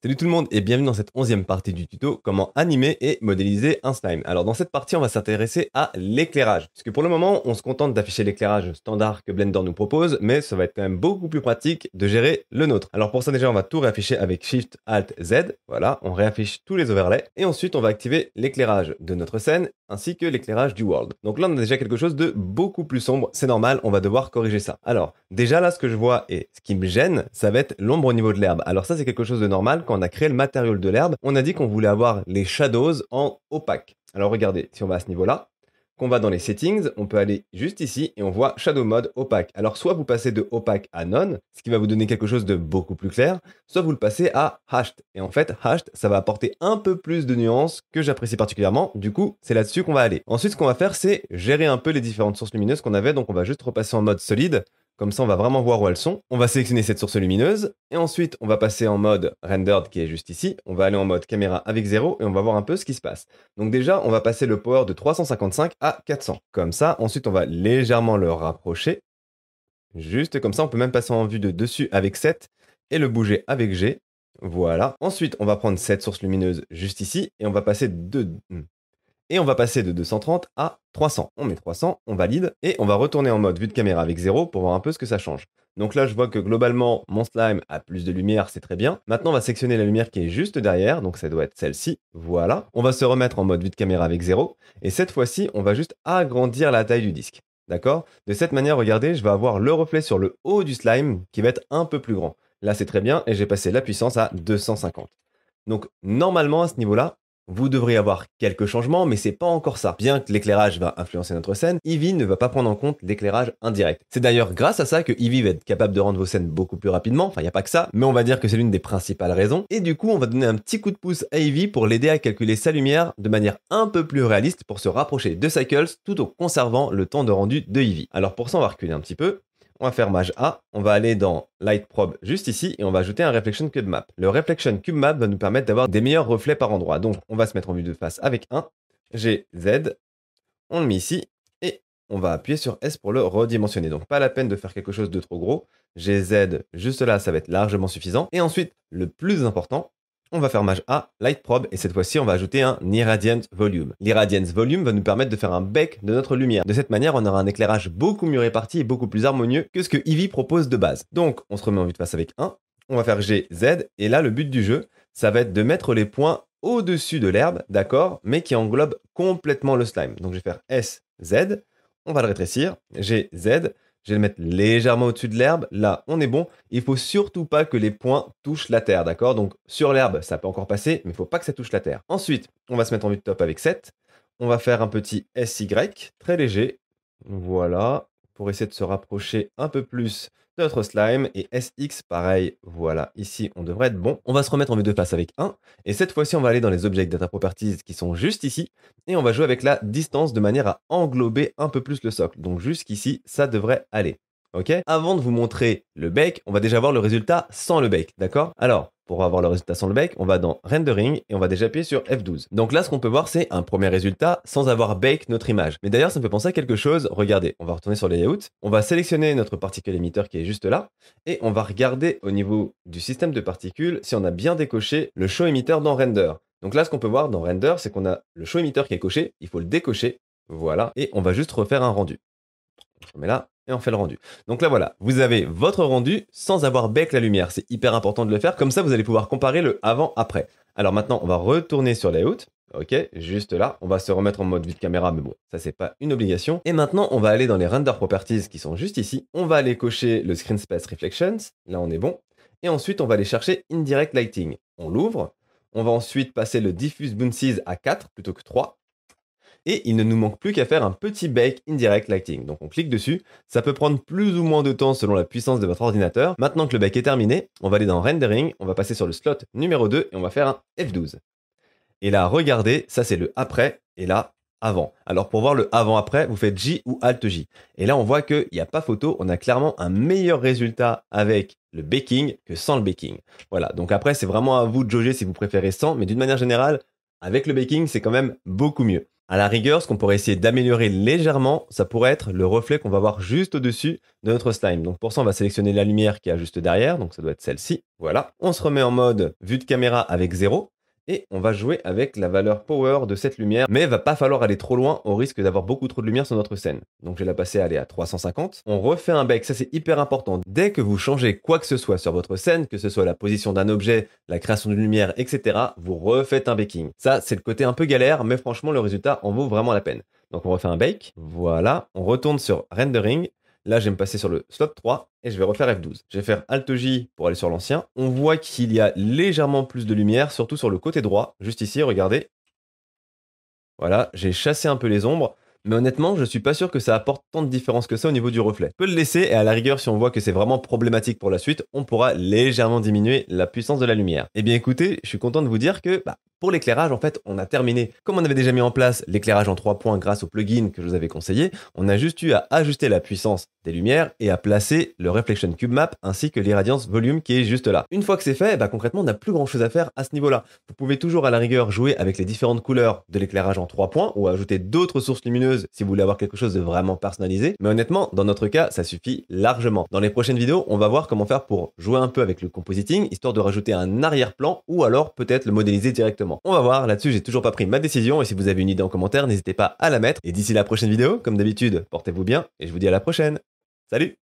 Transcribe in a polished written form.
Salut tout le monde et bienvenue dans cette 11e partie du tuto comment animer et modéliser un slime. Alors dans cette partie on va s'intéresser à l'éclairage. Parce que pour le moment on se contente d'afficher l'éclairage standard que Blender nous propose, mais ça va être quand même beaucoup plus pratique de gérer le nôtre. Alors pour ça déjà on va tout réafficher avec Shift Alt Z, voilà, on réaffiche tous les overlays. Et ensuite on va activer l'éclairage de notre scène ainsi que l'éclairage du world. Donc là on a déjà quelque chose de beaucoup plus sombre, c'est normal, on va devoir corriger ça. Alors déjà là ce que je vois et ce qui me gêne, ça va être l'ombre au niveau de l'herbe. Alors ça c'est quelque chose de normal. Quand on a créé le matériau de l'herbe, on a dit qu'on voulait avoir les shadows en opaque. Alors regardez, si on va à ce niveau-là, qu'on va dans les settings, on peut aller juste ici et on voit shadow mode opaque. Alors soit vous passez de opaque à none, ce qui va vous donner quelque chose de beaucoup plus clair, soit vous le passez à hashed. Et en fait, hashed, ça va apporter un peu plus de nuances que j'apprécie particulièrement. Du coup, c'est là-dessus qu'on va aller. Ensuite, ce qu'on va faire, c'est gérer un peu les différentes sources lumineuses qu'on avait. Donc on va juste repasser en mode solide. Comme ça, on va vraiment voir où elles sont. On va sélectionner cette source lumineuse. Et ensuite, on va passer en mode rendered qui est juste ici. On va aller en mode caméra avec 0 et on va voir un peu ce qui se passe. Donc déjà, on va passer le power de 355 à 400. Comme ça, ensuite, on va légèrement le rapprocher. Juste comme ça, on peut même passer en vue de dessus avec 7 et le bouger avec G. Voilà. Ensuite, on va prendre cette source lumineuse juste ici et on va passer de 230 à 300. On met 300, on valide, et on va retourner en mode vue de caméra avec 0 pour voir un peu ce que ça change. Donc là, je vois que globalement, mon slime a plus de lumière, c'est très bien. Maintenant, on va sectionner la lumière qui est juste derrière, donc ça doit être celle-ci, voilà. On va se remettre en mode vue de caméra avec 0, et cette fois-ci, on va juste agrandir la taille du disque. D'accord? De cette manière, regardez, je vais avoir le reflet sur le haut du slime qui va être un peu plus grand. Là, c'est très bien, et j'ai passé la puissance à 250. Donc, normalement, à ce niveau-là, vous devriez avoir quelques changements, mais c'est pas encore ça. Bien que l'éclairage va influencer notre scène, Eevee ne va pas prendre en compte l'éclairage indirect. C'est d'ailleurs grâce à ça que Eevee va être capable de rendre vos scènes beaucoup plus rapidement, enfin il n'y a pas que ça, mais on va dire que c'est l'une des principales raisons, et du coup on va donner un petit coup de pouce à Eevee pour l'aider à calculer sa lumière de manière un peu plus réaliste pour se rapprocher de Cycles tout en conservant le temps de rendu de Eevee. Alors pour ça on va reculer un petit peu, on va faire Maj A, on va aller dans Light Probe juste ici et on va ajouter un Reflection Cube Map. Le Reflection Cube Map va nous permettre d'avoir des meilleurs reflets par endroit. Donc on va se mettre en vue de face avec un G, Z, on le met ici et on va appuyer sur S pour le redimensionner. Donc pas la peine de faire quelque chose de trop gros. G, Z, juste là, ça va être largement suffisant. Et ensuite, le plus important, on va faire Maj A, Light Probe, et cette fois-ci, on va ajouter un Irradiant Volume. L'Irradiance Volume va nous permettre de faire un bec de notre lumière. De cette manière, on aura un éclairage beaucoup mieux réparti et beaucoup plus harmonieux que ce que Eevee propose de base. Donc, on se remet en vue de face avec 1, on va faire G, Z, et là, le but du jeu, ça va être de mettre les points au-dessus de l'herbe, d'accord, mais qui englobe complètement le slime. Donc, je vais faire S, Z, on va le rétrécir, G, Z, je vais le mettre légèrement au-dessus de l'herbe. Là, on est bon. Il faut surtout pas que les points touchent la terre, d'accord? Donc, sur l'herbe, ça peut encore passer, mais il faut pas que ça touche la terre. Ensuite, on va se mettre en vue de top avec 7. On va faire un petit SY, très léger. Voilà, pour essayer de se rapprocher un peu plus de notre slime. Et SX, pareil, voilà, ici, on devrait être bon. On va se remettre en vue de face avec 1. Et cette fois-ci, on va aller dans les Object Data Properties qui sont juste ici. Et on va jouer avec la distance de manière à englober un peu plus le socle. Donc jusqu'ici, ça devrait aller. Ok? Avant de vous montrer le bake, on va déjà voir le résultat sans le bake, d'accord? Alors, pour avoir le résultat sans le bake, on va dans Rendering et on va déjà appuyer sur F12. Donc là, ce qu'on peut voir, c'est un premier résultat sans avoir bake notre image. Mais d'ailleurs, ça me fait penser à quelque chose. Regardez, on va retourner sur les layouts. On va sélectionner notre particule émetteur qui est juste là. Et on va regarder au niveau du système de particules si on a bien décoché le show émetteur dans Render. Donc là, ce qu'on peut voir dans Render, c'est qu'on a le show émetteur qui est coché. Il faut le décocher. Voilà. Et on va juste refaire un rendu. On met là et on fait le rendu. Donc là voilà, vous avez votre rendu sans avoir bake la lumière. C'est hyper important de le faire, comme ça vous allez pouvoir comparer le avant-après. Alors maintenant, on va retourner sur Layout. Ok, juste là, on va se remettre en mode vue de caméra, mais bon, ça c'est pas une obligation. Et maintenant, on va aller dans les Render Properties qui sont juste ici. On va aller cocher le Screen Space Reflections, là on est bon. Et ensuite, on va aller chercher Indirect Lighting. On l'ouvre. On va ensuite passer le Diffuse Bounces à 4 plutôt que 3. Et il ne nous manque plus qu'à faire un petit bake indirect lighting. Donc on clique dessus, ça peut prendre plus ou moins de temps selon la puissance de votre ordinateur. Maintenant que le bake est terminé, on va aller dans Rendering, on va passer sur le slot numéro 2 et on va faire un F12. Et là, regardez, ça c'est le après, et là, avant. Alors pour voir le avant-après, vous faites J ou Alt-J. Et là, on voit qu'il n'y a pas photo, on a clairement un meilleur résultat avec le baking que sans le baking. Voilà, donc après, c'est vraiment à vous de jauger si vous préférez sans, mais d'une manière générale, avec le baking, c'est quand même beaucoup mieux. À la rigueur, ce qu'on pourrait essayer d'améliorer légèrement, ça pourrait être le reflet qu'on va voir juste au-dessus de notre slime. Donc pour ça, on va sélectionner la lumière qui est juste derrière, donc ça doit être celle-ci. Voilà. On se remet en mode vue de caméra avec 0. Et on va jouer avec la valeur power de cette lumière, mais il va pas falloir aller trop loin au risque d'avoir beaucoup trop de lumière sur notre scène. Donc je vais la passer à 350. On refait un bake, ça c'est hyper important. Dès que vous changez quoi que ce soit sur votre scène, que ce soit la position d'un objet, la création d'une lumière, etc., vous refaites un baking. Ça c'est le côté un peu galère, mais franchement le résultat en vaut vraiment la peine. Donc on refait un bake, voilà, on retourne sur rendering. Là, je vais me passer sur le slot 3 et je vais refaire F12. Je vais faire Alt J pour aller sur l'ancien. On voit qu'il y a légèrement plus de lumière, surtout sur le côté droit. Juste ici, regardez. Voilà, j'ai chassé un peu les ombres. Mais honnêtement, je suis pas sûr que ça apporte tant de différence que ça au niveau du reflet. On peut le laisser et à la rigueur, si on voit que c'est vraiment problématique pour la suite, on pourra légèrement diminuer la puissance de la lumière. Eh bien écoutez, je suis content de vous dire que pour l'éclairage, en fait, on a terminé. Comme on avait déjà mis en place l'éclairage en 3 points grâce au plugin que je vous avais conseillé, on a juste eu à ajuster la puissance des lumières et à placer le Reflection Cube Map ainsi que l'Irradiance Volume qui est juste là. Une fois que c'est fait, concrètement, on n'a plus grand chose à faire à ce niveau-là. Vous pouvez toujours à la rigueur jouer avec les différentes couleurs de l'éclairage en 3 points ou ajouter d'autres sources lumineuses si vous voulez avoir quelque chose de vraiment personnalisé. Mais honnêtement, dans notre cas, ça suffit largement. Dans les prochaines vidéos, on va voir comment faire pour jouer un peu avec le compositing, histoire de rajouter un arrière-plan ou alors peut-être le modéliser directement. On va voir, là-dessus j'ai toujours pas pris ma décision et si vous avez une idée en commentaire, n'hésitez pas à la mettre. Et d'ici la prochaine vidéo, comme d'habitude, portez-vous bien et je vous dis à la prochaine. Salut!